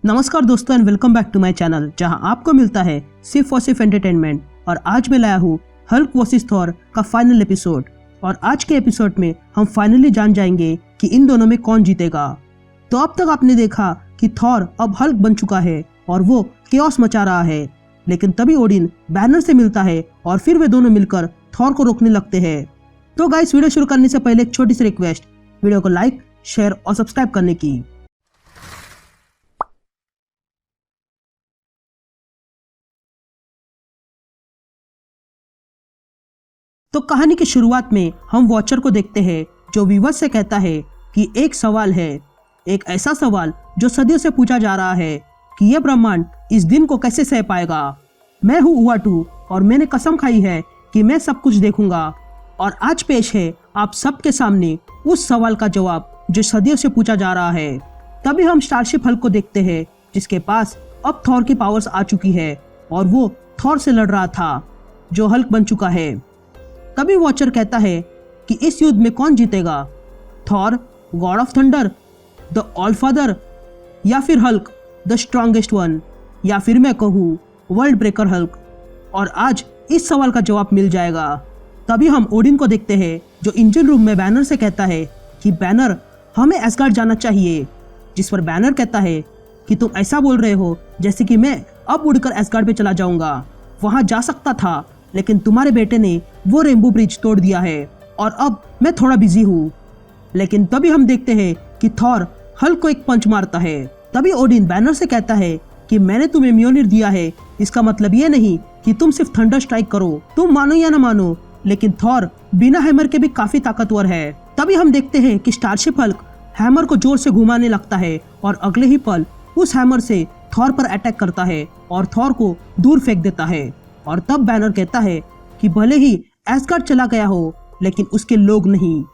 नमस्कार दोस्तों and welcome back to my channel, जहां आपको मिलता है सिर्फ और सिर्फ एंटरटेनमेंट। और आज मैं लाया हूँ हल्क वर्सेस थॉर का फाइनल एपिसोड। और आज के एपिसोड में हम फाइनली जान जाएंगे कि इन दोनों में कौन जीतेगा। तो अब तक आपने देखा कि थॉर अब हल्क बन चुका है और वो केओस मचा रहा है, लेकिन तभी ओडिन बैनर से मिलता है और फिर वे दोनों मिलकर थॉर को रोकने लगते हैं। तो गाइस, वीडियो शुरू करने से पहले एक छोटी सी रिक्वेस्ट, वीडियो को लाइक, शेयर और सब्सक्राइब करने की। तो कहानी की शुरुआत में हम वॉचर को देखते हैं जो वीवर से कहता है कि एक सवाल है, एक ऐसा सवाल जो सदियों से पूछा जा रहा है कि यह ब्रह्मांड इस दिन को कैसे सह पाएगा। मैं हूँ उवाटू और मैंने कसम खाई है कि मैं सब कुछ देखूंगा। और आज पेश है आप सबके सामने उस सवाल का जवाब जो सदियों से पूछा जा रहा है। तभी हम स्टारशिप हल्क को देखते हैं जिसके पास अब थॉर की पावर्स आ चुकी है और वो थॉर से लड़ रहा था जो हल्क बन चुका है। तभी वॉचर कहता है कि इस युद्ध में कौन जीतेगा, Thor God of thunder, the all father, या फिर हल्क द स्ट्रॉन्गेस्ट वन, या फिर मैं कहूँ वर्ल्ड ब्रेकर हल्क। और आज इस सवाल का जवाब मिल जाएगा। तभी हम ओडिन को देखते हैं जो इंजन रूम में बैनर से कहता है कि बैनर हमें एस्गार्ड जाना चाहिए, जिस पर बैनर कहता है कि तुम ऐसा बोल रहे हो जैसे कि मैं अब उड़कर एस्गार्ड पे चला जाऊंगा। वहां जा सकता था लेकिन तुम्हारे बेटे ने वो रेनबो ब्रिज तोड़ दिया है और अब मैं थोड़ा बिजी हूँ। लेकिन तभी हम देखते हैं कि थॉर हल्क को एक पंच मारता है। तभी ओडिन बैनर से कहता है कि मैंने तुम्हें म्योनिर दिया है, इसका मतलब ये नहीं कि तुम सिर्फ थंडर स्ट्राइक करो, तुम मानो या ना मानो, लेकिन थॉर बिना हैमर के भी काफी ताकतवर है। तभी हम देखते हैं कि स्टारशिप हल्क हैमर को जोर से घुमाने लगता है और अगले ही पल उस हैमर से थॉर पर अटैक करता है और थॉर को दूर फेंक देता है। और तब बैनर कहता है कि भले ही एस्गार्ड चला गया हो लेकिन उसके लोग नहीं।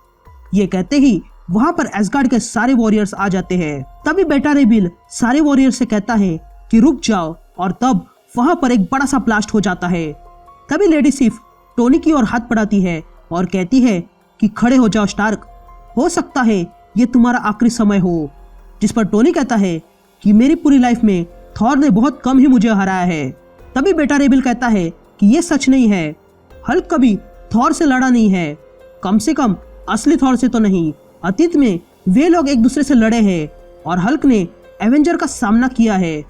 ये कहते ही वहां पर एस्गार्ड के सारे वॉरियर्स आ जाते हैं। तभी बेटा रेबिल सारे वॉरियर्स से कहता है कि रुक जाओ, और तब वहां पर एक बड़ा सा ब्लास्ट हो जाता है। तभी लेडी सिफ टोनी की ओर हाथ बढ़ाती है और कहती है कि खड़े हो जाओ स्टार्क, हो सकता है ये तुम्हारा आखिरी समय हो। जिस पर टोनी कहता है कि मेरी पूरी लाइफ में थॉर ने बहुत कम ही मुझे हराया है। तभी बेटा रेबिल कहता है कि ये सच नहीं है, हल्क कभी थॉर से लड़ा नहीं है, कम से कम असली थॉर से तो नहीं। अतीत में वे लोग एक दूसरे से लड़े हैं और हल्क ने एवेंजर का सामना किया है,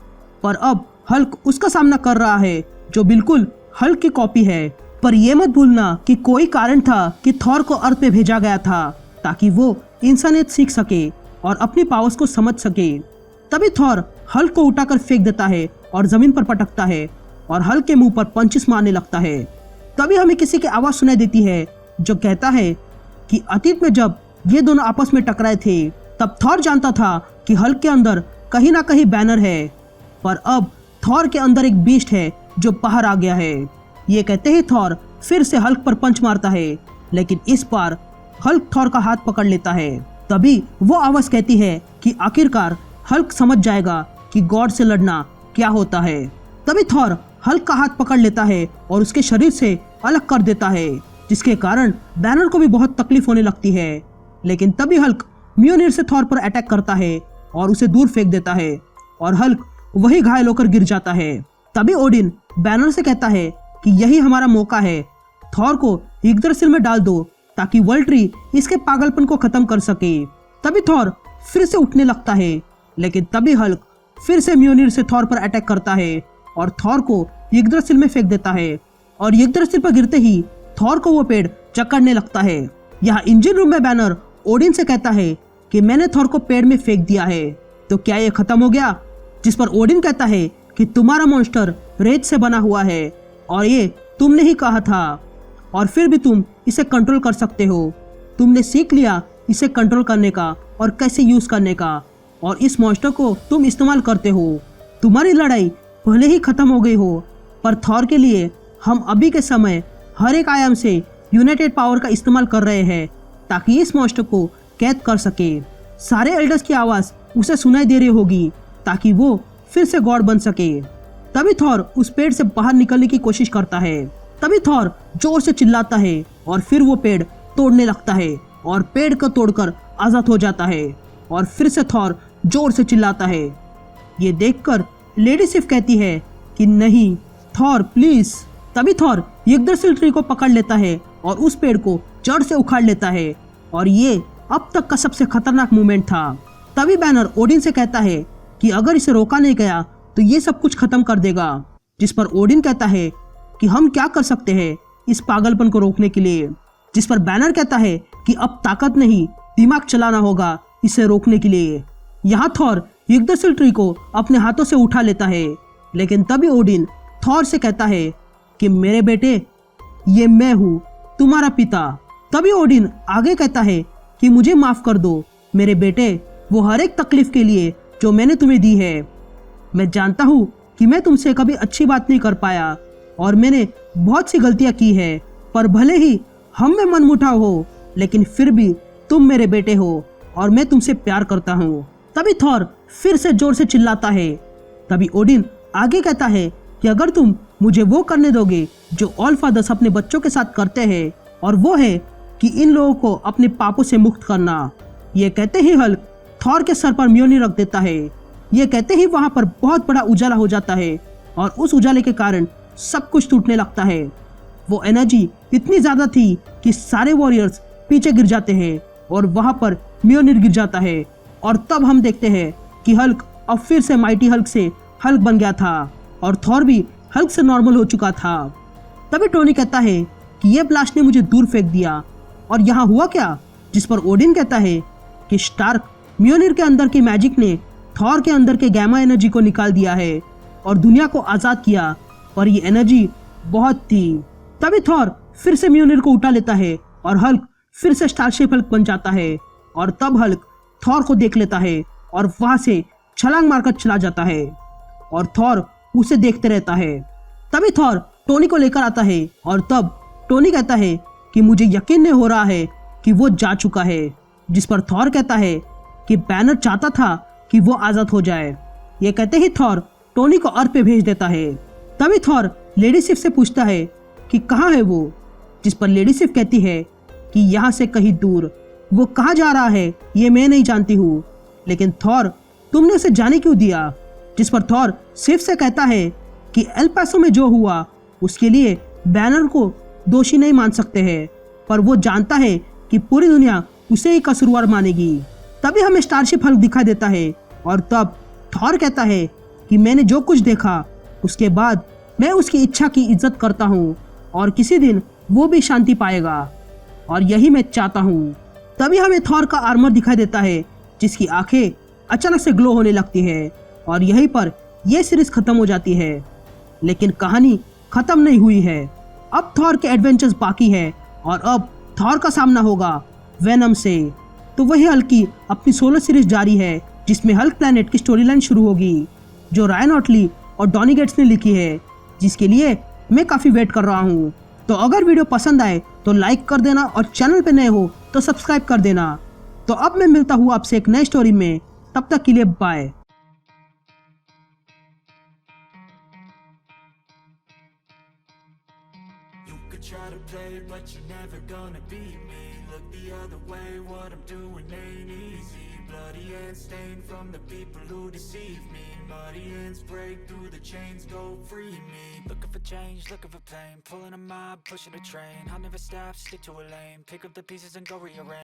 पर अब हल्क उसका सामना कर रहा है जो बिल्कुल हल्क की कॉपी है। पर यह मत भूलना कि कोई कारण था कि थॉर को अर्थ पे भेजा गया था ताकि वो इंसानियत सीख सके और अपनी पावर्स को समझ सके। तभी थॉर हल्क को उठाकर फेंक देता है और जमीन पर पटकता है और हल्क के मुंह पर पंचेस मारने लगता है। तभी हमें किसी की आवाज सुनाई देती है जो कहता है कि अतीत में जब ये दोनों आपस में टकराए थे तब थॉर जानता था कि हल्क के अंदर कहीं ना कहीं बैनर है, पर अब थॉर के अंदर एक बीस्ट है जो बाहर आ गया है। ये कहते ही थॉर फिर से हल्क पर पंच मारता है, लेकिन इस बार हल्क थॉर का हाथ पकड़ लेता है। तभी वो आवाज कहती है कि आखिरकार हल्क समझ जाएगा कि गॉड से लड़ना क्या होता है। तभी थॉर हल्क का हाथ पकड़ लेता है और उसके शरीर से अलग कर देता है, जिसके कारण बैनर को भी बहुत तकलीफ होने लगती है। लेकिन तभी हल्क म्योनिर से थॉर पर अटैक करता है और उसे दूर फेंक देता है और हल्क वही घायल होकर गिर जाता है। तभी ओडिन बैनर से कहता है कि यही हमारा मौका है, थॉर को यग्द्रासिल में डाल दो ताकि वर्ल्ड ट्री इसके पागलपन को खत्म कर सके। तभी थॉर फिर से उठने लगता है, लेकिन तभी हल्क फिर से म्योनिर से थॉर पर अटैक करता है और थॉर को यग्द्रासिल में फेंक देता है। और यग्द्रासिल पर गिरते ही थॉर को वो पेड़ जकड़ने लगता है। यहाँ इंजन रूम में बैनर ओडिन से कहता है कि मैंने थॉर को पेड़ में फेंक दिया है, तो क्या ये खत्म हो गया? जिस पर ओडिन कहता है कि तुम्हारा मॉन्स्टर रेत से बना हुआ है और ये तुमने ही कहा था, और फिर भी तुम इसे कंट्रोल कर सकते हो। तुमने सीख लिया इसे कंट्रोल करने का और कैसे यूज करने का, और इस मॉन्स्टर को तुम इस्तेमाल करते हो। तुम्हारी लड़ाई भले ही खत्म हो गई हो, पर थॉर के लिए हम अभी के समय हर एक आयाम से यूनाइटेड पावर का इस्तेमाल कर रहे हैं ताकि इस मॉन्स्टर को कैद कर सके। सारे एल्डर्स की आवाज उसे सुनाई दे रही होगी ताकि वो फिर से गॉड बन सके। तभी थॉर उस पेड़ से बाहर निकलने की कोशिश करता है। तभी थॉर जोर से चिल्लाता है और फिर वो पेड़ तोड़ने लगता है और पेड़ को तोड़कर आजाद हो जाता है। और फिर से थॉर जोर से चिल्लाता है ये देखकर लेडी सिफ कहती है कि नहीं थॉर प्लीज। तभी थॉर यग्द्रसिल ट्री को पकड़ लेता है और उस पेड़ को जड़ से उखाड़ लेता है और ये अब तक का सबसे खतरनाक मूवमेंट था। तभी बैनर ओडिन से कहता है कि अगर इसे रोका नहीं गया तो ये सब कुछ खत्म कर देगा, जिस पर ओडिन कहता है कि हम क्या कर सकते हैं इस पागलपन को रोकने के लिए, जिस पर बैनर कहता है कि अब ताकत नहीं दिमाग चलाना होगा इसे रोकने के लिए। यहाँ थॉर यग्द्रसिल ट्री को अपने हाथों से उठा लेता है, लेकिन तभी ओडिन थॉर से कहता है कि मेरे बेटे ये मैं हूँ तुम्हारा पिता। तभी ओडिन आगे कहता है कि मुझे माफ कर दो मेरे बेटे वो हर एक तकलीफ के लिए जो मैंने तुम्हें दी है। मैं जानता हूँ कि मैं तुमसे कभी अच्छी बात नहीं कर पाया और मैंने बहुत सी गलतियां की है, पर भले ही हम में मनमुटाव हो लेकिन फिर भी तुम मेरे बेटे हो और मैं तुमसे प्यार करता हूँ। तभी थॉर फिर से जोर से चिल्लाता है। तभी ओडिन आगे कहता है कि अगर तुम मुझे वो करने दोगे जो ऑल फादर्स अपने बच्चों के साथ करते हैं, और वो है कि इन लोगों को अपने पापों से मुक्त करना। ये कहते ही हल्क थॉर के सर पर म्योनी रख देता है। ये कहते ही वहां पर बहुत बड़ा उजाला हो जाता है और उस उजाले के कारण सब कुछ टूटने लगता है। वो एनर्जी इतनी ज्यादा थी कि सारे वॉरियर्स पीछे गिर जाते हैं और वहां पर म्योनिर गिर जाता है। और तब हम देखते हैं कि हल्क अब फिर से माइटी हल्क से हल्क बन गया था और थॉर भी हल्क से नॉर्मल हो चुका था। तभी टोनी कहता है कि ये ब्लास्ट ने मुझे दूर फेंक दिया और यहाँ हुआ क्या, जिस पर ओडिन कहता है कि स्टार्क म्योनिर के अंदर की मैजिक ने थॉर के अंदर के गैमा एनर्जी को निकाल दिया है और दुनिया को आजाद किया, पर ये एनर्जी बहुत थी। तभी थॉर फिर से म्योनिर को उठा लेता है और हल्क फिर से स्टारशिप हल्क बन जाता है और तब हल्क थॉर को देख लेता है और वहां से छलांग मारकर चला जाता है और थॉर उसे देखते रहता है। तभी थॉर टोनी को लेकर आता है और तब टोनी कहता है कि मुझे यकीन नहीं हो रहा है कि वो जा चुका है, जिस पर थॉर कहता है कि बैनर चाहता था कि वो आजाद हो जाए। ये कहते ही थॉर टोनी को अर्थ पे भेज देता है। तभी थॉर लेडी सिफ से पूछता है कि कहाँ है वो, जिस पर लेडी सिफ कहती है कि यहाँ से कहीं दूर। वो कहाँ जा रहा है ये मैं नहीं जानती हूँ, लेकिन थॉर तुमने उसे जाने क्यों दिया, जिस पर थॉर सिफ से कहता है कि एल पासो में जो हुआ उसके लिए बैनर को दोषी नहीं मान सकते हैं, पर वो जानता है कि पूरी दुनिया उसे ही कसूरवार मानेगी। तभी हमें स्टारशिप हल्क दिखाई देता है और तब थॉर कहता है कि मैंने जो कुछ देखा उसके बाद मैं उसकी इच्छा की इज्जत करता हूँ और किसी दिन वो भी शांति पाएगा और यही मैं चाहता हूँ। तभी हमें थॉर का आर्मर दिखाई देता है जिसकी आंखें अचानक से ग्लो होने लगती है और यहीं पर यह सीरीज खत्म हो जाती है। लेकिन कहानी खत्म नहीं हुई है, अब थॉर के एडवेंचर्स बाकी है और अब थॉर का सामना होगा वेनम से। तो वही हल्क की अपनी सोलो सीरीज जारी है जिसमें हल्क प्लैनेट की स्टोरी लाइन शुरू होगी जो रायन ऑटली और डॉनी गेट्स ने लिखी है, जिसके लिए मैं काफ़ी वेट कर रहा हूँ। तो अगर वीडियो पसंद आए तो लाइक कर देना और चैनल पे नए हो तो सब्सक्राइब कर देना। तो अब मैं मिलता हूँ आपसे एक नई स्टोरी में, तब तक के लिए bye. Try to play, but you're never gonna beat me. Look the other way, what I'm doing ain't easy. Bloody hands stained from the people who deceive me. Muddy hands break through the chains, go free me. Looking for change, looking for pain. Pulling a mob, pushing a train. I'll never stop, stick to a lane. Pick up the pieces and go rearrange.